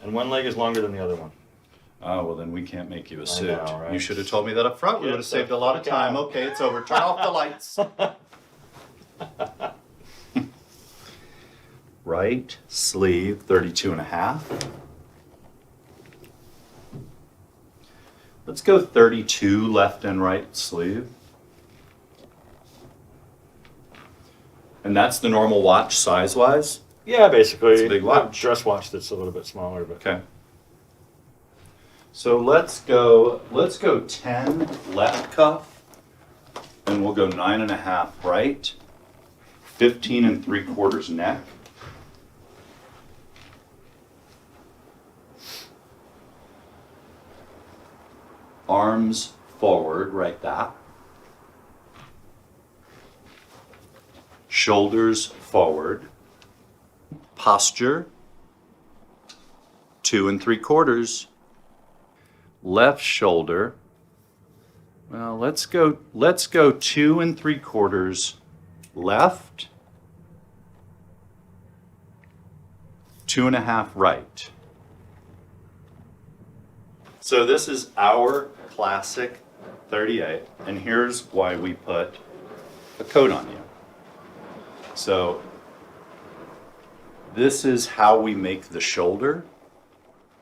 And one leg is longer than the other one. Oh, well, then we can't make you a suit. know, right? You should have told me that up front. We would have saved a lot of time. Okay, it's over. Turn off the lights. Right sleeve, 32.5. Let's go 32 left and right sleeve. And that's the normal watch size-wise? Yeah, basically. It's a big watch. Dress watch that's a little bit smaller, but Okay. So let's go 10 left cuff, and we'll go 9.5 right, 15 3/4 neck. Arms forward, right that. Shoulders forward. Posture, 2 3/4. Left shoulder. Well, let's go 2 3/4 left, 2.5 right. So this is our classic 38, and here's why we put a coat on you. So this is how we make the shoulder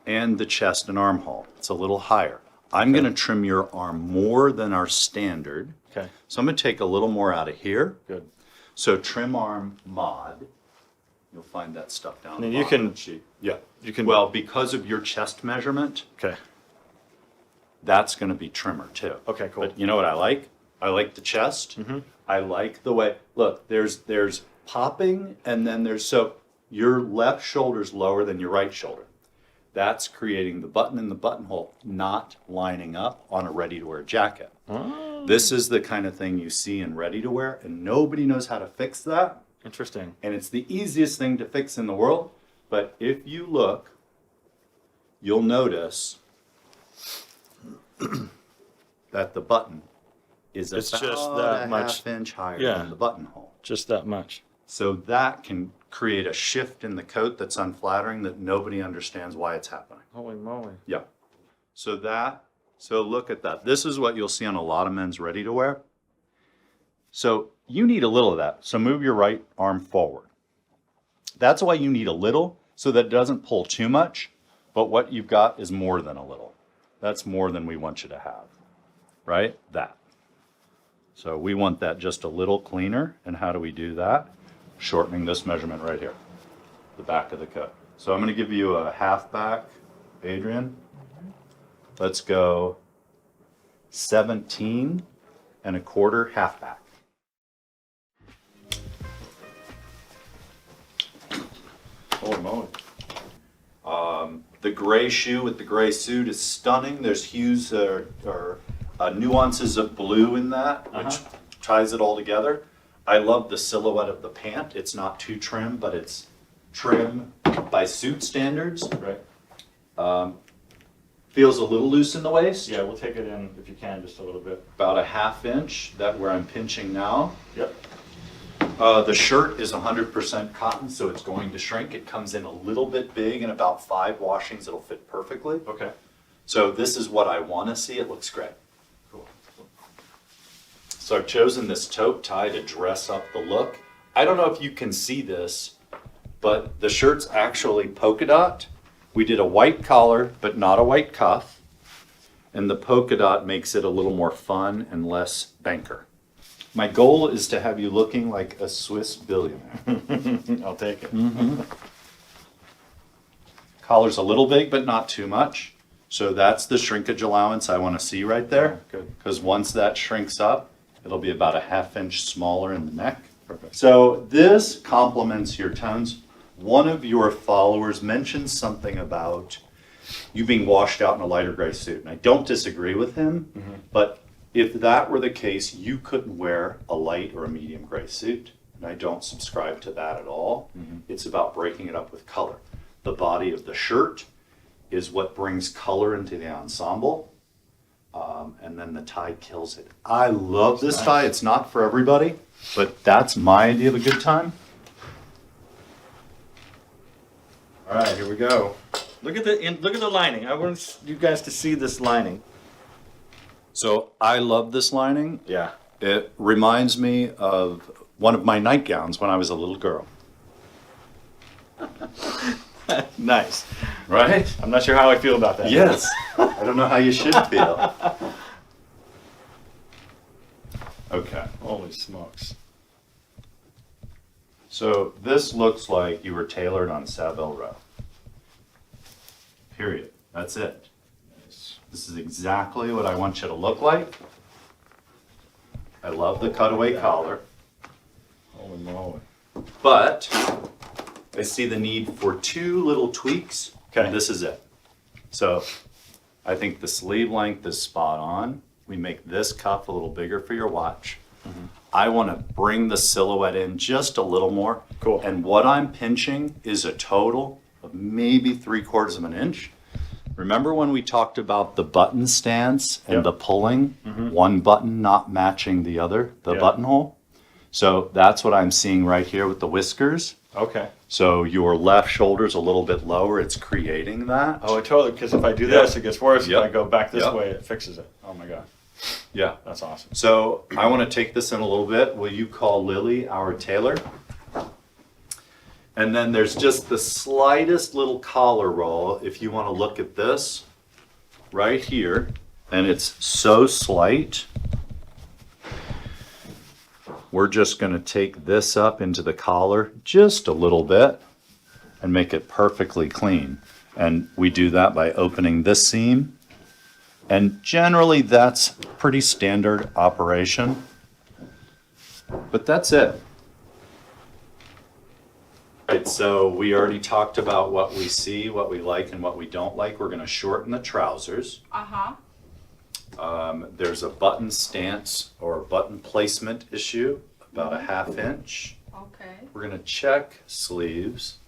and the chest and armhole. It's a little higher. I'm going to trim your arm more than our standard. okay, So I'm going to take a little more out of here. good. So trim arm mod. You'll find that stuff down And the you bottom can- of the sheet. Yeah. You can. Well, because of your chest measurement, Okay. that's going to be trimmer too. Okay, cool. But you know what I like? I like the chest. Mm-hmm. I like the way, look, there's popping, and then so your left shoulder's lower than your right shoulder. That's creating the button in the buttonhole not lining up on a ready-to-wear jacket. Oh, This is the kind of thing you see in ready-to-wear, and nobody knows how to fix that. interesting. And it's the easiest thing to fix in the world. But if you look, you'll notice that the button is It's about just that a much- half-inch higher yeah. than the buttonhole. Just that much. So that can create a shift in the coat that's unflattering that nobody understands why it's happening. Holy moly. Yeah. So look at that. This is what you'll see on a lot of men's ready-to-wear. So you need a little of that. So move your right arm forward. That's why you need a little, so that it doesn't pull too much, but what you've got is more than a little. That's more than we want you to have, right? That. So we want that just a little cleaner, and how do we do that? Shortening this measurement right here, the back of the coat. So I'm going to give you a half back, Adrian. Let's go 17 1/4 half back. Holy moly. The gray shoe with the gray suit is stunning. There's hues or nuances of blue in that, which ties it all together. I love the silhouette of the pant. It's not too trim, but it's trim by suit standards. Right. Feels a little loose in the waist. Yeah, we'll take it in if you can, just a little bit. About a half inch, that where I'm pinching now. Yep. The shirt is 100% cotton, so it's going to shrink. It comes in a little bit big. In about 5 washings, it'll fit perfectly. Okay. So this is what I want to see. It looks great. Cool. So I've chosen this taupe tie to dress up the look. I don't know if you can see this, but the shirt's actually polka dot. We did a white collar, but not a white cuff. And the polka dot makes it a little more fun and less banker. My goal is to have you looking like a Swiss billionaire. I'll take it. Collar's a little big, but not too much. So that's the shrinkage allowance I want to see right there. Good. Because once that shrinks up, it'll be about a half inch smaller in the neck. Perfect. So this complements your tones. One of your followers mentioned something about you being washed out in a lighter gray suit. And I don't disagree with him, but if that were the case, you couldn't wear a light or a medium gray suit. And I don't subscribe to that at all. It's about breaking it up with color. The body of the shirt is what brings color into the ensemble. And then the tie kills it. I love this tie. It's not for everybody, but that's my idea of a good time. All right, here we go. Look at the lining. I want you guys to see this lining. So I love this lining. Yeah. It reminds me of one of my nightgowns when I was a little girl. Nice. Right? I'm not sure how I feel about that. Yes. I don't know how you should feel. Okay. Holy smokes. So this looks like you were tailored on Savile Row. Period. That's it. This is exactly what I want you to look like. I love the cutaway collar, Holy moly. but I see the need for 2 little tweaks. Okay. This is it. So I think the sleeve length is spot on. We make this cuff a little bigger for your watch. I want to bring the silhouette in just a little more. Cool. And what I'm pinching is a total of maybe 3/4 of an inch. Remember when we talked about the button stance and Yep. the pulling, one button not matching the other, the Yeah. buttonhole? So that's what I'm seeing right here with the whiskers. Okay. So your left shoulder's a little bit lower, it's creating that. Oh, I totally, because if I do this, it gets worse. Yep. If I go back this Yep. way, it fixes it. Oh my God. Yeah. That's awesome. So I want to take this in a little bit. Will you call Lily, our tailor? And then there's just the slightest little collar roll. If you want to look at this right here, and it's so slight. We're just going to take this up into the collar just a little bit and make it perfectly clean. And we do that by opening this seam. And generally that's pretty standard operation. But that's it. Right, so we already talked about what we see, what we like, and what we don't like. We're going to shorten the trousers. There's a button stance or button placement issue, about a 1/2 inch. Okay. We're going to check sleeves.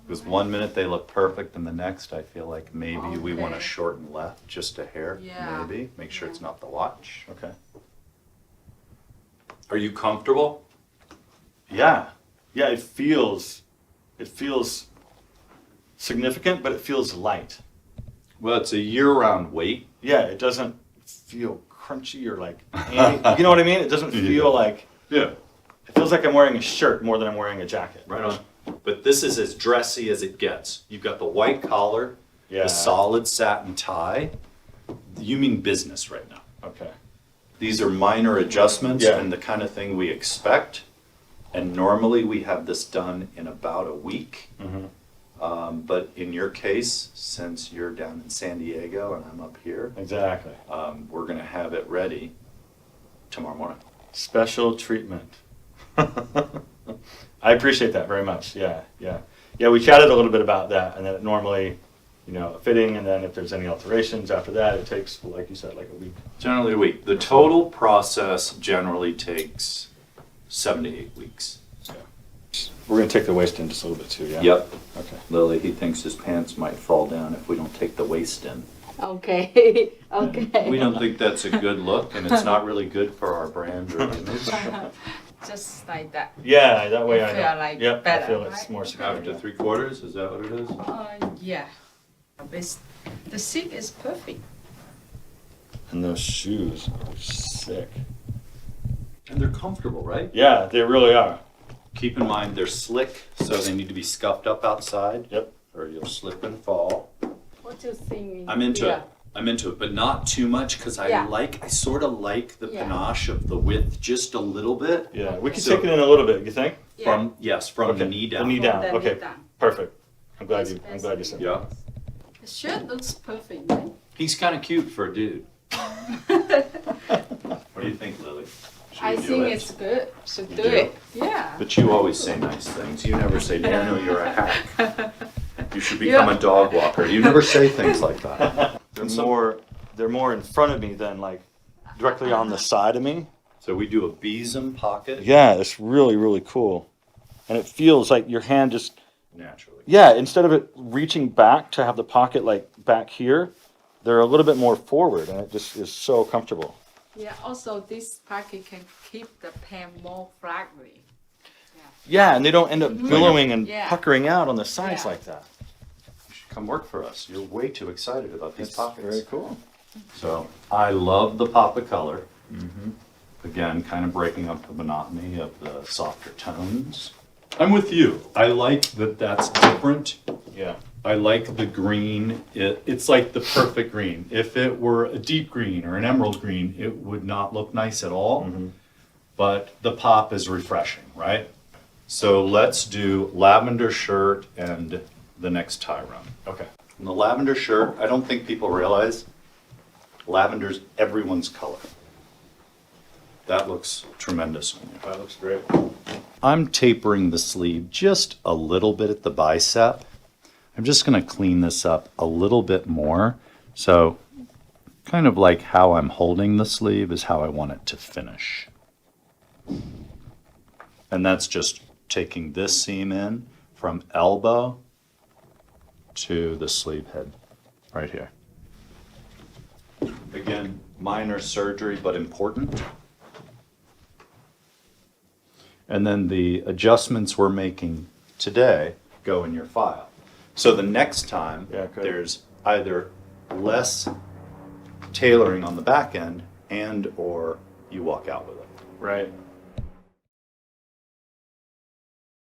Because one minute they look perfect, and the next I feel like maybe we want to Okay. shorten left just a hair, Yeah. maybe. Make sure it's not the watch. Okay. Are you comfortable? Yeah. Yeah, it feels significant, but it feels light. Well, it's a year-round weight. Yeah, it doesn't feel crunchy or like, you know what I mean? It doesn't feel like, Yeah. it feels like I'm wearing a shirt more than I'm wearing a jacket. Right on. But this is as dressy as it gets. You've got the white collar, Yeah. the solid satin tie. You mean business right now. Okay. These are minor adjustments Yeah. and the kind of thing we expect. And normally we have this done in about a week. But in your case, since you're down in San Diego and I'm up here, Exactly. we're going to have it ready tomorrow morning. Special treatment. I appreciate that very much. Yeah, yeah. Yeah, we chatted a little bit about that, and then it normally, fitting, and then if there's any alterations after that, it takes, like you said, like a week. Generally a week. The total process generally takes 7 to 8 weeks. We're going to take the waist in just a little bit too, yeah? Yep. Okay. Lily, he thinks his pants might fall down if we don't take the waist in. Okay. Okay. We don't think that's a good look, and it's not really good for our brand or image. Just like that. Yeah, that way You I feel know. like Yep, I better, feel it's right? more secure. After 3/4, is that what it is? Yeah. The seat is perfect. And those shoes are sick. And they're comfortable, right? Yeah, they really are. Keep in mind, they're slick, so they need to be scuffed up outside. Yep. Or you'll slip and fall. What do you think? I'm into yeah. it. I'm into it, but not too much, because Yeah. I sort of like the Yeah. panache of the width just a little bit. Yeah, we can So- take it in a little bit, you think? Yeah. From the Okay, knee the down. knee From down. the Okay, knee down. perfect. I'm glad It's you said that. Yeah. The shirt looks perfect, right? He's kind of cute for a dude. What do you think, Lily? Should I we do think it? it's good. Should You do do? it. Yeah. But you always say nice things. You never say, Daniel, you're a hack. You should become a dog walker. You never say things like that. They're more in front of me than like directly on the side of me. So we do a besom pocket Yeah, it's really, really cool. And it feels like your hand just, naturally. yeah, instead of it reaching back to have the pocket like back here, they're a little bit more forward, and it just is so comfortable. Yeah. Also, this pocket can keep the pen more flattly. Yeah, and they don't end up billowing and Yeah. puckering out on the sides Yeah. like that. come work for us. You're way too excited about these That's pockets. very cool. So I love the pop of color. Again, kind of breaking up the monotony of the softer tones. I'm with you. I like that that's different. Yeah. I like the green. It's like the perfect green. If it were a deep green or an emerald green, it would not look nice at all. But the pop is refreshing, right? So let's do lavender shirt and the next tie run. Okay. And the lavender shirt, I don't think people realize lavender's everyone's color. That looks tremendous on you. That looks great. I'm tapering the sleeve just a little bit at the bicep. I'm just going to clean this up a little bit more. So kind of like how I'm holding the sleeve is how I want it to finish. And that's just taking this seam in from elbow to the sleeve head right here. Again, minor surgery, but important. And then the adjustments we're making today go in your file. So the next time, Yeah, good. there's either less tailoring on the back end and or you walk out with it. Right.